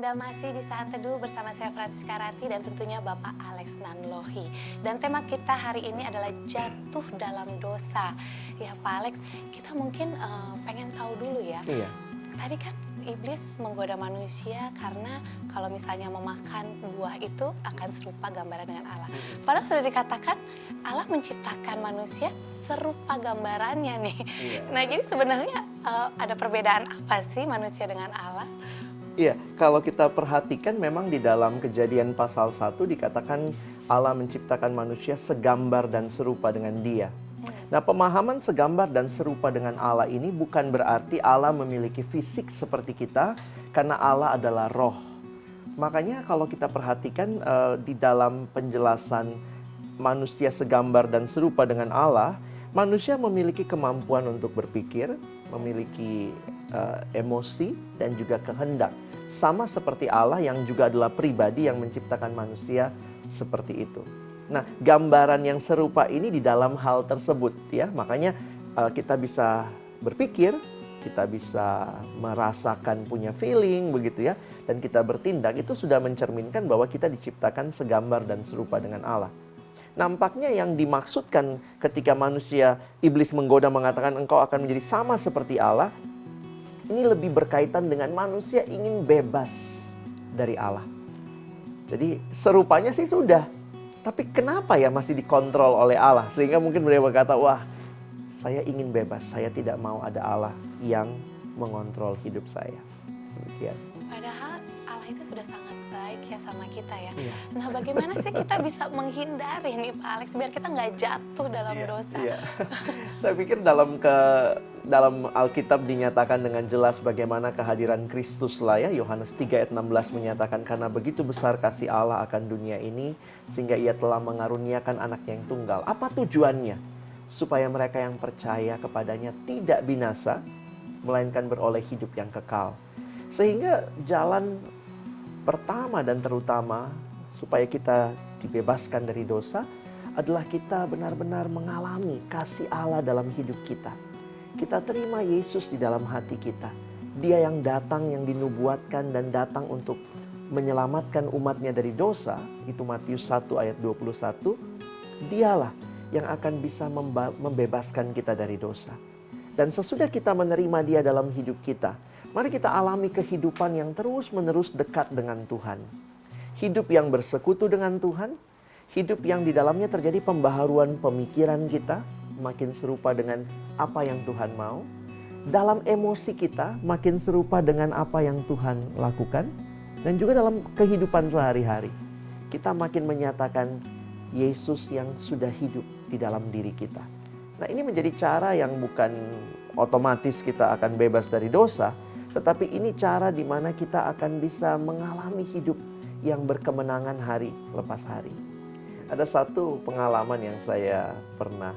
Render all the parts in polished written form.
Anda masih di Saat Teduh bersama saya Francisca Rati dan tentunya Bapak Alex Nanlohi. Dan tema kita hari ini adalah jatuh dalam dosa. Ya Pak Alex, kita mungkin pengen tahu dulu ya. Iya. Tadi kan iblis menggoda manusia karena kalau misalnya memakan buah itu akan serupa gambaran dengan Allah. Padahal sudah dikatakan Allah menciptakan manusia serupa gambarannya nih. Iya. Nah jadi sebenarnya ada perbedaan apa sih manusia dengan Allah? Iya, kalau kita perhatikan memang di dalam Kejadian pasal 1 dikatakan Allah menciptakan manusia segambar dan serupa dengan Dia. Nah, pemahaman segambar dan serupa dengan Allah ini bukan berarti Allah memiliki fisik seperti kita, karena Allah adalah roh. Makanya kalau kita perhatikan di dalam penjelasan manusia segambar dan serupa dengan Allah, manusia memiliki kemampuan untuk berpikir, memiliki emosi dan juga kehendak. Sama seperti Allah yang juga adalah pribadi yang menciptakan manusia seperti itu. Nah, gambaran yang serupa ini di dalam hal tersebut ya. Makanya kita bisa berpikir, kita bisa merasakan punya feeling begitu ya, dan kita bertindak itu sudah mencerminkan bahwa kita diciptakan segambar dan serupa dengan Allah. Nampaknya yang dimaksudkan ketika manusia iblis menggoda mengatakan engkau akan menjadi sama seperti Allah, ini lebih berkaitan dengan manusia ingin bebas dari Allah. Jadi serupanya sih sudah, tapi kenapa ya masih dikontrol oleh Allah? Sehingga mungkin mereka berkata, wah saya ingin bebas, saya tidak mau ada Allah yang mengontrol hidup saya. Demikian. Padahal Allah itu sudah sangat baik ya sama kita ya. Iya. Nah bagaimana sih kita bisa menghindari nih Pak Alex biar kita nggak jatuh dalam dosa? Iya. Saya pikir dalam Alkitab dinyatakan dengan jelas bagaimana kehadiran Kristus lah ya. Yohanes 3 ayat 16 menyatakan karena begitu besar kasih Allah akan dunia ini sehingga ia telah mengaruniakan anaknya yang tunggal. Apa tujuannya? Supaya mereka yang percaya kepadanya tidak binasa melainkan beroleh hidup yang kekal. Sehingga jalan pertama dan terutama supaya kita dibebaskan dari dosa adalah kita benar-benar mengalami kasih Allah dalam hidup kita. Kita terima Yesus di dalam hati kita. Dia yang datang, yang dinubuatkan dan datang untuk menyelamatkan umatnya dari dosa. Itu Matius 1 ayat 21. Dialah yang akan bisa membebaskan kita dari dosa. Dan sesudah kita menerima Dia dalam hidup kita, mari kita alami kehidupan yang terus-menerus dekat dengan Tuhan. Hidup yang bersekutu dengan Tuhan. Hidup yang di dalamnya terjadi pembaharuan pemikiran kita, makin serupa dengan apa yang Tuhan mau. Dalam emosi kita, makin serupa dengan apa yang Tuhan lakukan. Dan juga dalam kehidupan sehari-hari, kita makin menyatakan Yesus yang sudah hidup di dalam diri kita. Nah, ini menjadi cara yang bukan otomatis kita akan bebas dari dosa, tetapi ini cara di mana kita akan bisa mengalami hidup yang berkemenangan hari lepas hari. Ada satu pengalaman yang saya pernah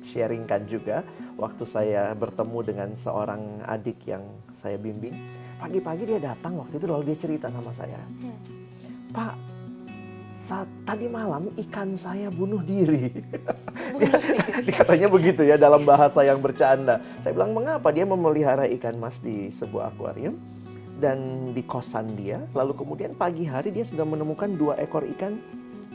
sharingkan juga waktu saya bertemu dengan seorang adik yang saya bimbing. Pagi-pagi dia datang waktu itu lalu dia cerita sama saya. Pak, tadi malam ikan saya bunuh diri. Katanya begitu ya dalam bahasa yang bercanda. Saya bilang mengapa? Dia memelihara ikan mas di sebuah akuarium dan di kosan dia. Lalu kemudian pagi hari dia sudah menemukan 2 ekor ikan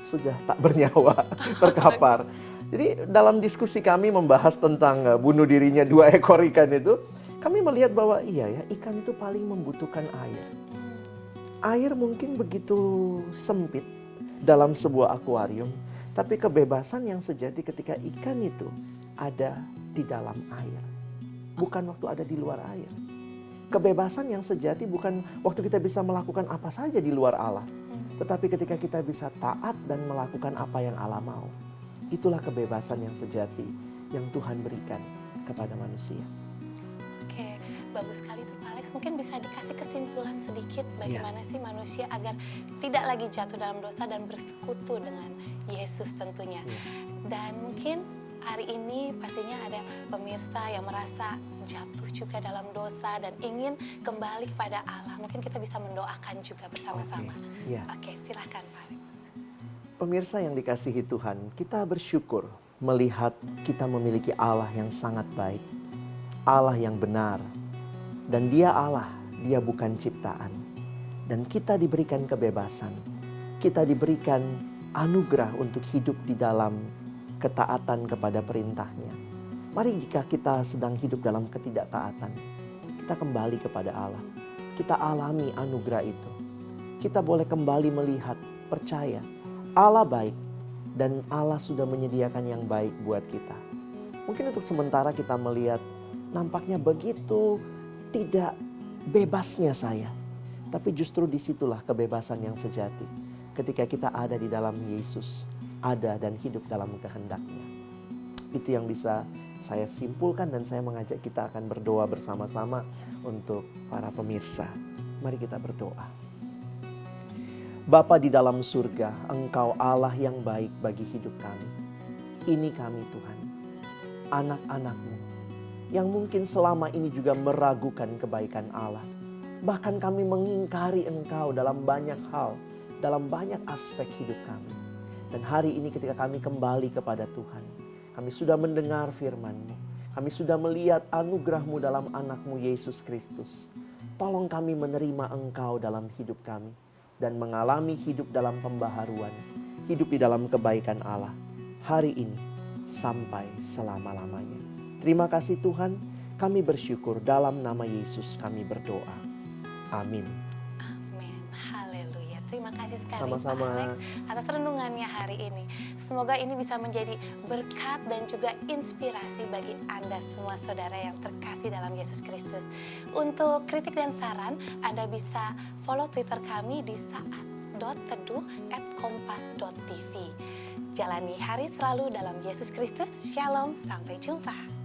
sudah tak bernyawa, terkapar. Jadi dalam diskusi kami membahas tentang bunuh dirinya 2 ekor ikan itu, kami melihat bahwa iya ya, ikan itu paling membutuhkan air. Air mungkin begitu sempit dalam sebuah akuarium, tapi kebebasan yang sejati ketika ikan itu ada di dalam air, bukan waktu ada di luar air. Kebebasan yang sejati bukan waktu kita bisa melakukan apa saja di luar Allah, tetapi ketika kita bisa taat dan melakukan apa yang Allah mau. Itulah kebebasan yang sejati yang Tuhan berikan kepada manusia. Oke, bagus sekali tuh Pak Alex. Mungkin bisa dikasih kesimpulan sedikit bagaimana sih manusia agar tidak lagi jatuh dalam dosa dan bersekutu dengan Yesus tentunya. Dan mungkin hari ini pastinya ada pemirsa yang merasa jatuh juga dalam dosa dan ingin kembali kepada Allah. Mungkin kita bisa mendoakan juga bersama-sama. Oke, silakan Pak Alex. Pemirsa yang dikasihi Tuhan, kita bersyukur melihat kita memiliki Allah yang sangat baik. Allah yang benar. Dan Dia Allah, Dia bukan ciptaan. Dan kita diberikan kebebasan. Kita diberikan anugerah untuk hidup di dalam ketaatan kepada perintahnya. Mari jika kita sedang hidup dalam ketidaktaatan, kita kembali kepada Allah. Kita alami anugerah itu. Kita boleh kembali melihat, percaya, Allah baik dan Allah sudah menyediakan yang baik buat kita. Mungkin untuk sementara kita melihat nampaknya begitu tidak bebasnya saya. Tapi justru disitulah kebebasan yang sejati. Ketika kita ada di dalam Yesus, ada dan hidup dalam kehendak-Nya. Itu yang bisa saya simpulkan dan saya mengajak kita akan berdoa bersama-sama untuk para pemirsa. Mari kita berdoa. Bapa di dalam surga, Engkau Allah yang baik bagi hidup kami. Ini kami Tuhan, anak-anak-Mu, yang mungkin selama ini juga meragukan kebaikan Allah. Bahkan kami mengingkari Engkau dalam banyak hal, dalam banyak aspek hidup kami. Dan hari ini ketika kami kembali kepada Tuhan, kami sudah mendengar firman-Mu. Kami sudah melihat anugerah-Mu dalam anak-Mu Yesus Kristus. Tolong kami menerima Engkau dalam hidup kami. Dan mengalami hidup dalam pembaharuan. Hidup di dalam kebaikan Allah. Hari ini sampai selama-lamanya. Terima kasih Tuhan. Kami bersyukur dalam nama Yesus kami berdoa. Amin. Amin. Haleluya. Terima kasih sekali Sama-sama. Pak Alex atas renungannya hari ini. Semoga ini bisa menjadi berkat dan juga inspirasi bagi Anda semua saudara yang terkasih dalam Yesus Kristus. Untuk kritik dan saran, Anda bisa follow Twitter kami di saat.teduh@kompas.tv. Jalani hari selalu dalam Yesus Kristus. Shalom, sampai jumpa.